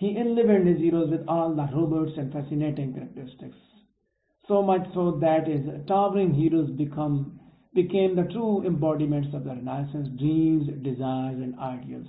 he enlivened his heroes with all the robust and fascinating characteristics, so much so that his towering heroes became the true embodiments of the Renaissance dreams, desires and ideals.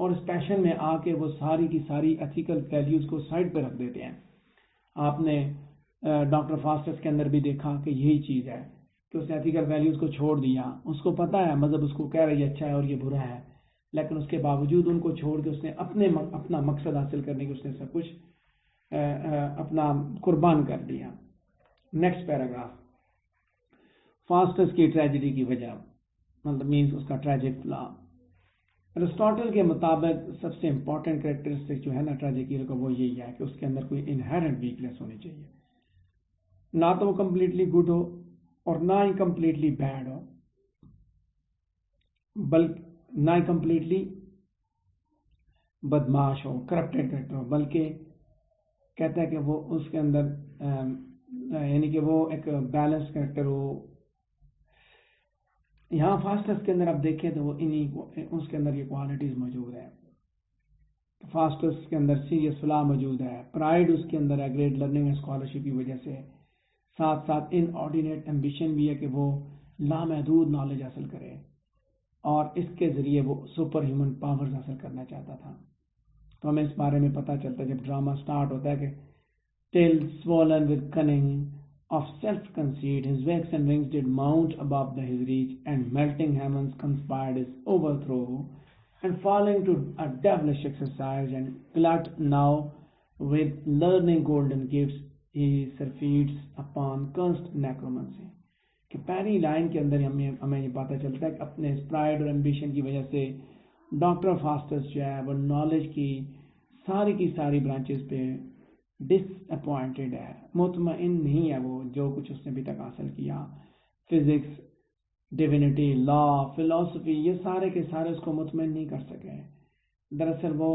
اور اس پیشن میں آ کے وہ ساری کی ساری ethical values کو side پہ رکھ دیتے ہیں. آپ نے ڈاکٹر فاسٹس کے اندر بھی دیکھا کہ یہی چیز ہے کہ اس نے ایتھیکل ویلیوز کو چھوڑ دیا. اس کو پتا ہے مذہب اس کو کہہ رہا ہے یہ اچھا ہے اور یہ برا ہے, لیکن اس کے باوجود ان کو چھوڑ کے اس نے اپنا مقصد حاصل کرنے کے اس نے سب کچھ اپنا قربان کر دیا. نیکسٹ پیراگراف, فاسٹس کی ٹریجڈی کی وجہ, مطلب مینس اس کا ٹریجک فلا. ارسطاٹل کے مطابق سب سے امپورٹنٹ کریکٹرسٹک جو ہے نا ٹریجک ہیرو کا وہ یہی ہے کہ اس کے اندر کوئی انہیرنٹ ویکنیس ہونی چاہیے. نہ تو وہ کمپلیٹلی گڈ ہو اور نہ ہی کمپلیٹلی بیڈ ہو, بلکہ نہ ہی کمپلیٹلی بدماش ہو, کرپٹڈ کریکٹر ہو, بلکہ کہتا ہے کہ وہ اس کے اندر یعنی کہ وہ ایک بیلنس کریکٹر ہو. یہاں فاسٹس کے اندر آپ دیکھیں تو وہ اس کے اندر یہ کوالٹیز موجود ہے. فاسٹس کے اندر سیریس فلا موجود ہے, پرائڈ اس کے اندر ہے, گریٹ لرننگ اینڈ اسکالرشپ کی وجہ سے, ساتھ ساتھ ان آرڈینیٹ ایمبیشن بھی ہے کہ وہ لامحدود نالج حاصل کرے اور اس کے ذریعے وہ سپر ہیومن پاورز حاصل کرنا چاہتا تھا. تو ہمیں اس بارے میں پتہ چلتا ہے جب ڈرامہ سٹارٹ ہوتا ہے کہ till swollen with cunning of self-conceit, his wakes and rings did mount above his reach, and melting heavens conspired his overthrow, and falling to a devilish exercise, and glut now with learning golden gifts, he surfeits upon cursed necromancy. کہ پہلی line کے اندر ہمیں یہ پتہ چلتا ہے کہ اپنے پرائڈ اور ایمبیشن کی وجہ سے ڈاکٹر فاسٹس جو ہے وہ نالج کی ساری برانچز پہ ڈس اپوائنٹڈ ہے, مطمئن نہیں ہے وہ جو کچھ اس نے ابھی تک حاصل کیا. فزکس, ڈیوینٹی, لا, فلاسفی, یہ سارے کے سارے اس کو مطمئن نہیں کر سکے. دراصل وہ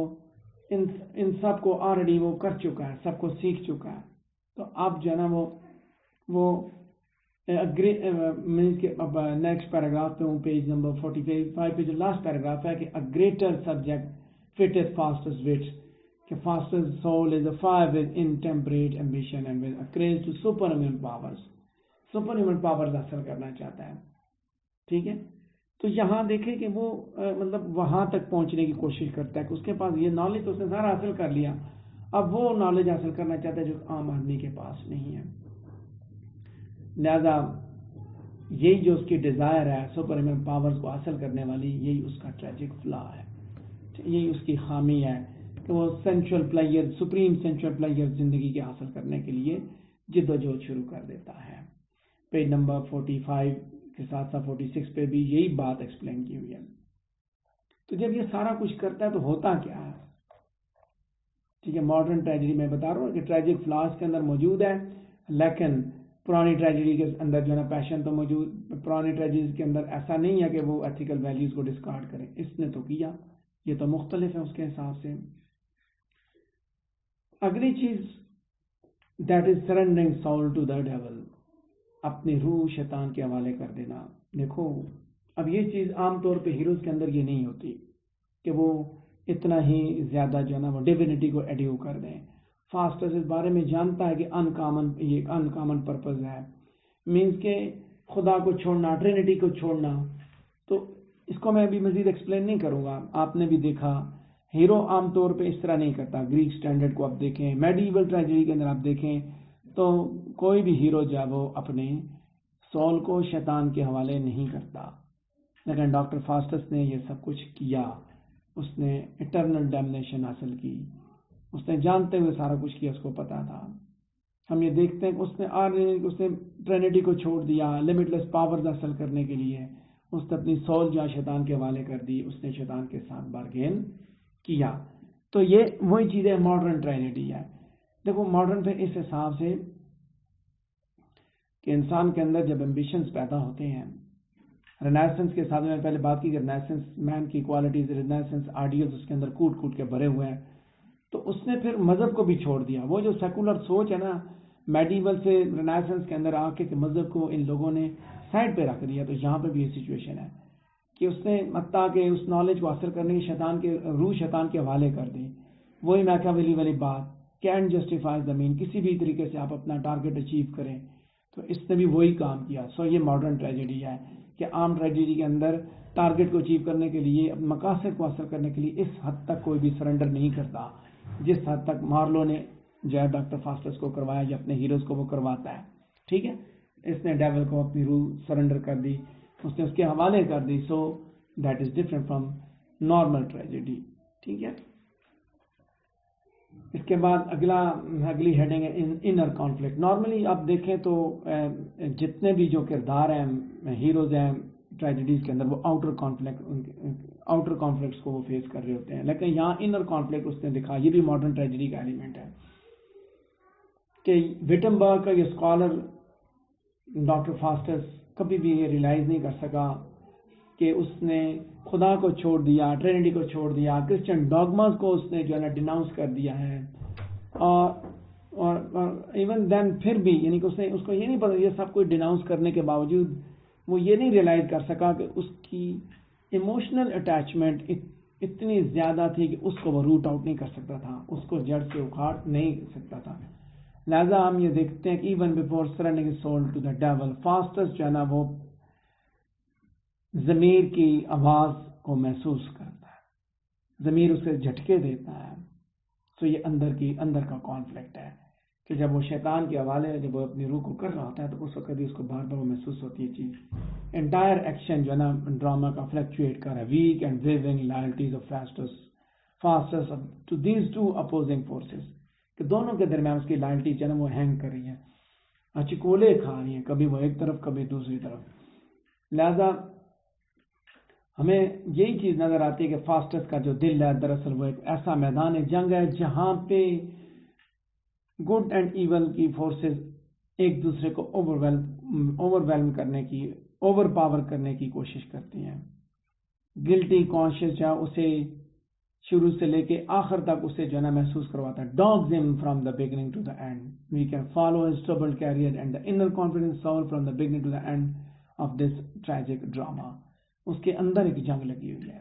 ان سب کو آلریڈی وہ کر چکا ہے, سب کو سیکھ چکا ہے. تو اب جو ہے نا وہ مینس کے اب نیکسٹ پیراگراف پہ ہوں, پیج نمبر 45 پہ جو لاسٹ پیراگراف ہے کہ a greater subject fitted Faustus' wits, کہ Faustus' soul is afire with intemperate ambition and with a craze to superhuman powers. superhuman powers حاصل کرنا چاہتا ہے. ٹھیک ہے, تو یہاں دیکھیں کہ وہ مطلب وہاں تک پہنچنے کی کوشش کرتا ہے کہ اس کے پاس یہ نالج تو اس نے سارا حاصل کر لیا, اب وہ نالج حاصل کرنا چاہتا ہے جو عام آدمی کے پاس نہیں ہے. لہذا یہی جو اس کی ڈیزائر ہے سپر ہیومن پاورز کو حاصل کرنے والی, یہی اس کا ٹریجک فلا ہے, یہی اس کی خامی ہے کہ وہ essential player, supreme essential player زندگی کے حاصل کرنے کے لیے جد و جہد شروع کر دیتا ہے. پیج نمبر 45 کے ساتھ ساتھ 46 پہ بھی یہی بات ایکسپلین کی ہوئی ہے. تو جب یہ سارا کچھ کرتا ہے تو ہوتا کیا ہے؟ ٹھیک ہے, ماڈرن ٹریجڈی میں بتا رہا ہوں کہ ٹریجک فلاس کے اندر موجود ہے, لیکن پرانی ٹریجڈی کے اندر جو ہے نا پیشن تو موجود. پرانی ٹریجڈی کے اندر ایسا نہیں ہے کہ وہ ایتھیکل ویلیوز کو ڈسکارڈ کرے, اس نے تو کیا, یہ تو مختلف ہے اس کے حساب سے. اگلی چیز that is surrendering soul to the devil, اپنی روح شیطان کے حوالے کر دینا. دیکھو اب یہ چیز عام طور پہ ہیروز کے اندر یہ نہیں ہوتی کہ وہ اتنا ہی زیادہ جو ہے نا وہ ڈیوینٹی کو ایڈیو کر دیں. فاسٹس اس بارے میں جانتا ہے کہ یہ ان کامن پرپز ہے, مینس کہ خدا کو چھوڑنا, ٹرینٹی کو چھوڑنا. تو اس کو میں ابھی مزید ایکسپلین نہیں کروں گا, آپ نے بھی دیکھا ہیرو عام طور پہ اس طرح نہیں کرتا. گریک سٹینڈرڈ کو آپ دیکھیں, میڈیول ٹریجڈی کے اندر آپ دیکھیں تو کوئی بھی ہیرو جو ہے وہ اپنے سول کو شیطان کے حوالے نہیں کرتا, لیکن ڈاکٹر فاسٹس نے یہ سب کچھ کیا. اس نے اٹرنل ڈیمنیشن حاصل کی, اس نے جانتے ہوئے سارا کچھ کیا, اس کو پتا تھا. ہم یہ دیکھتے ہیں کہ اس نے ٹرینٹی کو چھوڑ دیا لمٹ لیس پاورز حاصل کرنے کے لیے. اس نے اپنی سول جو شیطان کے حوالے کر دی, اس نے شیطان کے ساتھ بارگین کیا. تو یہ وہی چیز ہے ماڈرن ٹریجڈی ہے. دیکھو ماڈرن پہ اس حساب سے کہ انسان کے اندر جب ایمبیشنز پیدا ہوتے ہیں, رینیسنس کے ساتھ میں پہلے بات کی کہ رینیسنس مین کی کوالٹیز, رینیسنس آئیڈیلز اس کے اندر کوٹ کوٹ کے بھرے ہوئے ہیں, تو اس نے پھر مذہب کو بھی چھوڑ دیا. وہ جو سیکولر سوچ ہے نا میڈیول سے رینیسنس کے اندر آ کے کہ مذہب کو ان لوگوں نے سائڈ پہ رکھ دیا. تو یہاں پہ بھی یہ سچویشن ہے کہ اس نے حتیٰ کہ اس نالج کو حاصل کرنے کی روح شیطان کے حوالے کر دی. وہی میکیاویلی والی بات, کین جسٹیفائی دا مین, کسی بھی طریقے سے آپ اپنا ٹارگیٹ اچیو کریں. تو اس نے بھی وہی کام کیا. سو یہ ماڈرن ٹریجڈی ہے کہ عام ٹریجڈی کے اندر ٹارگٹ کو اچیو کرنے کے لیے، اپنے مقاصد کو حاصل کرنے کے لیے اس حد تک کوئی بھی سرنڈر نہیں کرتا جس حد تک مارلو نے جو ہے ڈاکٹر فاسٹس کو کروایا یا اپنے ہیروز کو وہ کرواتا ہے. ٹھیک ہے، اس نے ڈیول کو اپنی روح سرنڈر کر دی، اس نے اس کے حوالے کر دی. So that is different from normal tragedy. ٹھیک ہے، اس کے بعد اگلی ہیڈنگ ہے انر کانفلکٹ. نارملی آپ دیکھیں تو جتنے بھی جو کردار ہیں ہیروز ہیں ٹریجڈیز کے اندر، وہ آؤٹر کانفلکٹس کو وہ فیس کر رہے ہوتے ہیں، لیکن یہاں انر کانفلکٹ اس نے دکھا. یہ بھی ماڈرن ٹریجڈی کا ایلیمنٹ ہے کہ وٹنبرگ کا یہ اسکالر ڈاکٹر فاسٹس کبھی بھی یہ ریلائز نہیں کر سکا کہ اس نے خدا کو چھوڑ دیا، ٹرینٹی کو چھوڑ دیا، کرسچن ڈاگماز کو اس نے جو ہے نا ڈیناؤنس کر دیا ہے. اور ایون دین پھر بھی یعنی کہ اس کو یہ نہیں پتا، یہ سب کچھ ڈیناؤنس کرنے کے باوجود وہ یہ نہیں ریلائز کر سکا کہ اس کی ایموشنل اٹیچمنٹ اتنی زیادہ تھی کہ اس کو وہ روٹ آؤٹ نہیں کر سکتا تھا، اس کو جڑ سے اکھاڑ نہیں سکتا تھا. لہذا ہم یہ دیکھتے ہیں کہ even before surrendering his soul to the devil, Faustus جو ہے نا وہ ضمیر کی آواز کو محسوس کرتا ہے، ضمیر اسے جھٹکے دیتا ہے. سو یہ اندر کا کانفلکٹ ہے کہ جب وہ شیطان کے حوالے جب وہ اپنی روح کو کر رہا ہوتا ہے تو اس وقت بھی اس کو بار بار وہ محسوس ہوتی ہے چیز. انٹائر ایکشن جو ہے نا ڈراما کا فلیکچویٹ کر رہا ہے. Weak and wavering loyalties of Faustus to these two opposing forces, کہ دونوں کے درمیان اس کی لائلٹی جو ہے نا وہ ہینگ کر رہی ہیں، چکولے کھا رہی ہیں، کبھی وہ ایک طرف کبھی دوسری طرف. لہذا ہمیں یہی چیز نظر آتی ہے کہ فاسٹس کا جو دل ہے دراصل وہ ایک ایسا میدان جنگ ہے جہاں پہ گڈ اینڈ ایول کی فورسز ایک دوسرے کو اوور پاور کرنے کی کوشش کرتی ہیں. گلٹی کانشیس جو اسے شروع سے لے کے آخر تک اسے جو ہے نا محسوس کرواتا ہے. ڈاگز him from the beginning to the end, we can follow his troubled career and the inner confidence soul from the beginning to the end of this tragic drama. اس کے اندر ایک جنگ لگی ہوئی ہے،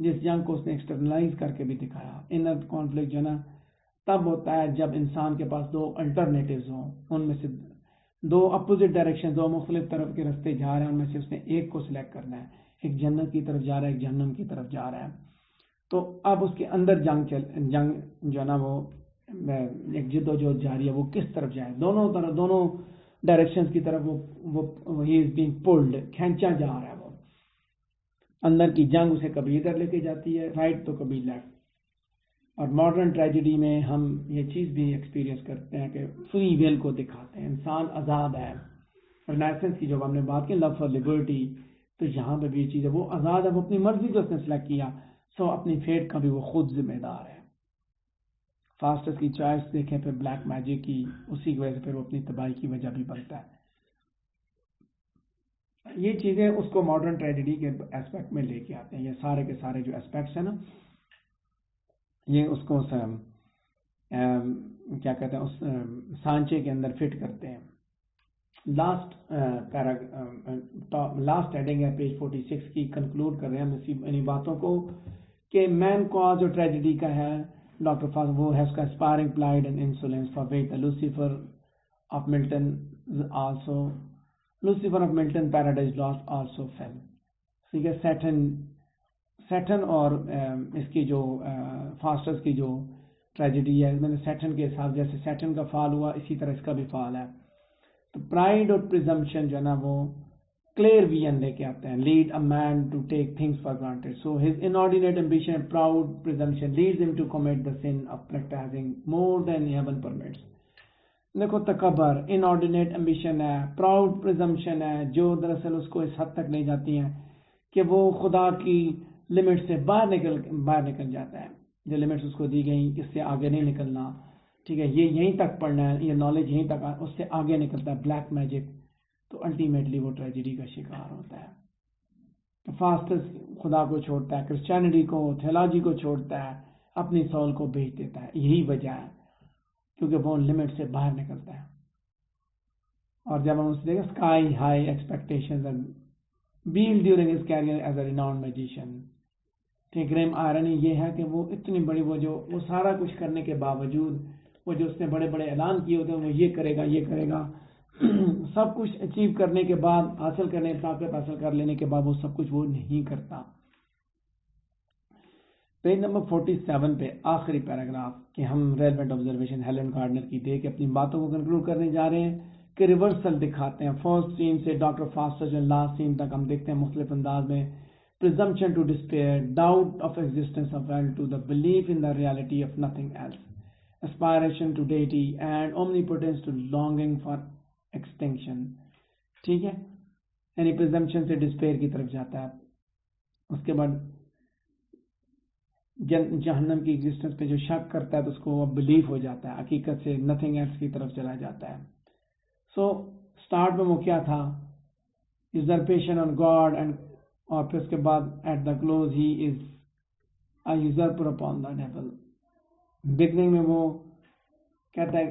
جس جنگ کو اس نے ایکسٹرنلائز کر کے بھی دکھایا. انر کانفلکٹ جو ہے نا تب ہوتا ہے جب انسان کے پاس دو الٹرنیٹیوز ہوں، ان میں سے دو اپوزٹ ڈائریکشن، دو مختلف طرف کے رستے جا رہے ہیں، ان میں سے اس نے ایک کو سلیکٹ کرنا ہے. ایک جنت کی طرف جا رہا ہے، ایک جہنم کی طرف جا رہا ہے. تو اب اس کے اندر جنگ جو ہے نا وہ ایک جد و جہد جاری ہے، وہ کس طرف جائے. دونوں ڈائریکشنز کی طرف وہ ہی از بینگ پولڈ، کھینچا جا رہا ہے. وہ اندر کی جنگ اسے کبھی ادھر لے کے جاتی ہے رائٹ تو کبھی لیفٹ. اور ماڈرن ٹریجڈی میں ہم یہ چیز بھی ایکسپیرینس کرتے ہیں کہ فری ویل کو دکھاتے ہیں، انسان آزاد ہے. رینیسنس کی جب ہم نے بات کی لو فار لبرٹی، تو یہاں پہ بھی یہ چیز ہے، وہ آزاد ہے، وہ اپنی مرضی سے اس نے سلیکٹ کیا. سو اپنی فیٹ کا بھی وہ خود ذمہ دار ہے. فاسٹس کی چوائس دیکھیں پھر بلیک میجک کی، اسی کی وجہ سے پھر وہ اپنی تباہی کی وجہ بھی بنتا ہے. یہ چیزیں اس کو ماڈرن ٹریجڈی کے ایسپیکٹ میں لے کے آتے ہیں. یہ سارے کے سارے جو ایسپیکٹس ہیں نا، یہ اس کو کیا کہتے ہیں اس سانچے کے اندر فٹ کرتے ہیں. لاسٹ ہیڈنگ ہے پیج 46 کی، کنکلوڈ کر رہے ہیں ہم انہی باتوں کو کہ مین کاز جو ٹریجڈی کا ہے ڈاکٹر فاز وہ ہے اس کا aspiring pride and insolence for which Lucifer of Milton also Lucifer of Milton Paradise Lost also fell. ٹھیک ہے، سیٹن اور اس کی جو فاسٹس کی جو ٹریجڈی ہے، میں نے سیٹن کے حساب جیسے سیٹن کا فال ہوا اسی طرح اس کا بھی فال ہے. تو پرائڈ اور پریزمپشن جو ہے نا وہ کلیئر ویژن لے کے آتے ہیں. Lead a man to take things for granted, so his inordinate ambition proud presumption leads him to commit the sin of practising more than heaven permits. دیکھو تکبر انارڈینیٹ امبیشن ہے، پراؤڈ پریزمپشن ہے، جو دراصل اس کو اس حد تک لے جاتی ہیں کہ وہ خدا کی لمٹ سے باہر نکل جاتا ہے. جو لمٹس اس کو دی گئیں اس سے آگے نہیں نکلنا. ٹھیک ہے، یہ یہیں تک پڑھنا ہے، یہ نالج یہیں تک، اس سے آگے نکلتا ہے بلیک میجک، تو الٹیمیٹلی وہ ٹریجڈی کا شکار ہوتا ہے. فاسٹس خدا کو چھوڑتا ہے، کرسچینٹی کو، تھیولوجی کو چھوڑتا ہے، اپنی سول کو بیچ دیتا ہے. یہی وجہ ہے کیونکہ وہ لمٹ سے باہر نکلتا ہے. اور جب ہم اس دیکھیں sky high expectations bell during his career as a renowned magician. ٹھیک، گریم آئرنی یہ ہے کہ وہ اتنی بڑی وہ سارا کچھ کرنے کے باوجود وہ جو اس نے بڑے بڑے اعلان کیے ہوتے ہیں وہ یہ کرے گا سب کچھ اچیو کرنے کے بعد، حاصل کرنے طاقت حاصل کر لینے کے بعد وہ سب کچھ وہ نہیں کرتا. پیج نمبر 47 پہ آخری پیراگراف کہ ہم ریلیونٹ آبزرویشن ہیلن گارڈنر کی دے کے اپنی باتوں کو کنکلوڈ کرنے جا رہے ہیں کہ ریورسل دکھاتے ہیں. فرسٹ سین سے ڈاکٹر فاسٹر جو لاسٹ سین تک ہم دیکھتے ہیں مختلف انداز میں. presumption to despair, doubt of existence of hell to the belief in the reality of nothing else, aspiration to deity and omnipotence to longing for extinction. ٹھیک ہے، یعنی presumption سے despair کی طرف جاتا ہے. اس کے بعد جہنم کی ایگزسٹنس پہ جو شک کرتا ہے تو اس کو وہ بلیف ہو جاتا ہے، حقیقت سے نتھنگ ایلس کی طرف چلا جاتا ہے. سو اسٹارٹ میں وہ کیا تھا، یوزرپیشن آن گاڈ، اینڈ اور پھر اس کے بعد at the close he is a usurper upon the devil. Beginning میں وہ کہتا ہے،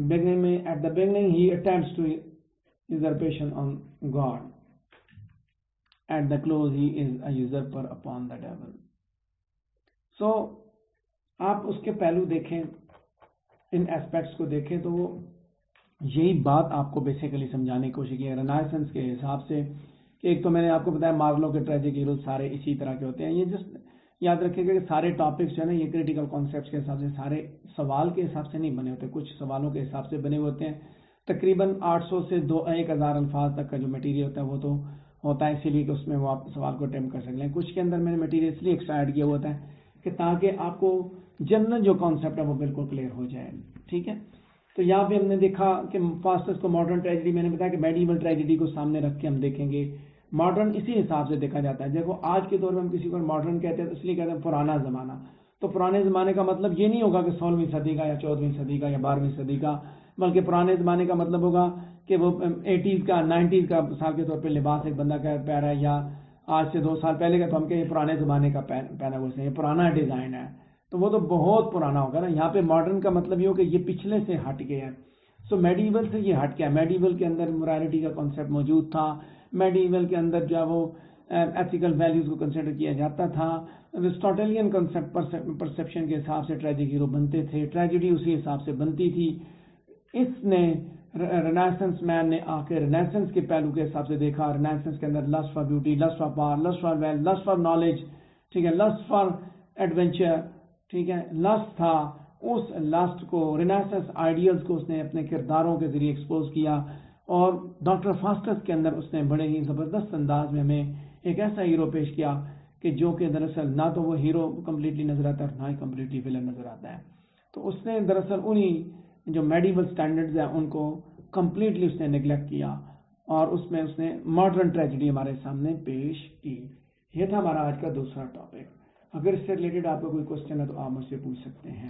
بگننگ میں at the beginning he attempts to usurpation on God, at the close he is a usurper upon the devil. So آپ اس کے پہلو دیکھیں، ان ایسپیکٹس کو دیکھیں تو وہ یہی بات آپ کو بیسیکلی سمجھانے کی کوشش کی ہے رینائسنس کے حساب سے. کہ ایک تو میں نے آپ کو بتایا مارلو کے ٹریجک ہیروز سارے اسی طرح کے ہوتے ہیں. یہ جسٹ یاد رکھیں گے کہ سارے ٹاپکس جو ہے نا یہ کریٹیکل کانسیپٹس کے حساب سے سارے سوال کے حساب سے نہیں بنے ہوتے، کچھ سوالوں کے حساب سے بنے ہوتے ہیں. تقریباً 800 سے 1000 الفاظ تک کا جو میٹیریل ہوتا ہے وہ تو ہوتا ہے اسی لیے کہ اس میں وہ آپ سوال کو اٹیمپٹ کر سکتے ہیں. کچھ کے اندر میں نے میٹیریل اس لیے ایکسٹرا ایڈ کیا ہوتا ہے کہ تاکہ آپ کو جنرل جو کانسیپٹ ہے وہ بالکل کلیئر ہو جائے. ٹھیک ہے، تو یہاں پہ ہم نے دیکھا کہ فاسٹس کو ماڈرن ٹریجڈی، میں نے بتایا کہ میڈیول ٹریجڈی کو سامنے رکھ کے ہم دیکھیں گے. ماڈرن اسی حساب سے دیکھا جاتا ہے. دیکھو آج کے دور میں ہم کسی کو ماڈرن کہتے ہیں تو اس لیے کہتے ہیں پرانا زمانہ. تو پرانے زمانے کا مطلب یہ نہیں ہوگا کہ 16ویں صدی کا یا 14ویں صدی کا یا 12ویں صدی کا، بلکہ پرانے زمانے کا مطلب ہوگا کہ وہ 80s کا 90s کا مثال کے طور پہ لباس ایک بندہ کا پہ رہا ہے، یا آج سے 2 سال پہلے کا تو ہم کہیں یہ پرانے زمانے کا پہنا ہوا ہے، یہ پرانا ڈیزائن ہے، تو وہ تو بہت پرانا ہوگا نا. یہاں پہ ماڈرن کا مطلب یہ ہو کہ یہ پچھلے سے ہٹ گیا ہے. سو میڈیول سے یہ ہٹ گیا. میڈیول کے اندر مورالٹی کا کانسیپٹ موجود تھا، میڈیول کے اندر جو ہے وہ ایتھیکل ویلیوز کو کنسیڈر کیا جاتا تھا. ایرسٹوٹلین پرسیپشن کے حساب سے ٹریجک ہیرو بنتے تھے، ٹریجڈی اسی حساب سے بنتی تھی. اس نے رینیسنس مین نے آ کے رینیسنس کے پہلو کے حساب سے دیکھا. رینیسنس کے اندر lust for beauty, lust for power, lust for wealth, lust for knowledge, ٹھیک ہے، لسٹ فار ایڈونچر، ٹھیک ہے، لسٹ تھا. اس لسٹ کو رینیسنس آئیڈیلز کو اس نے اپنے کرداروں کے ذریعے ایکسپوز کیا. اور ڈاکٹر فاسٹس کے اندر اس نے بڑے ہی زبردست انداز میں ہمیں ایک ایسا ہیرو پیش کیا کہ جو کہ دراصل نہ تو وہ ہیرو کمپلیٹلی نظر آتا ہے اور نہ ہی کمپلیٹلی ویلن نظر آتا ہے. تو اس نے دراصل انہی جو میڈیول سٹینڈرڈز ہیں ان کو کمپلیٹلی اس نے نیگلیکٹ کیا اور اس میں اس نے ماڈرن ٹریجڈی ہمارے سامنے پیش کی. یہ تھا ہمارا آج کا دوسرا ٹاپک. اگر اس سے ریلیٹڈ آپ کو کوئی کوشچن ہے تو آپ مجھ سے پوچھ سکتے ہیں.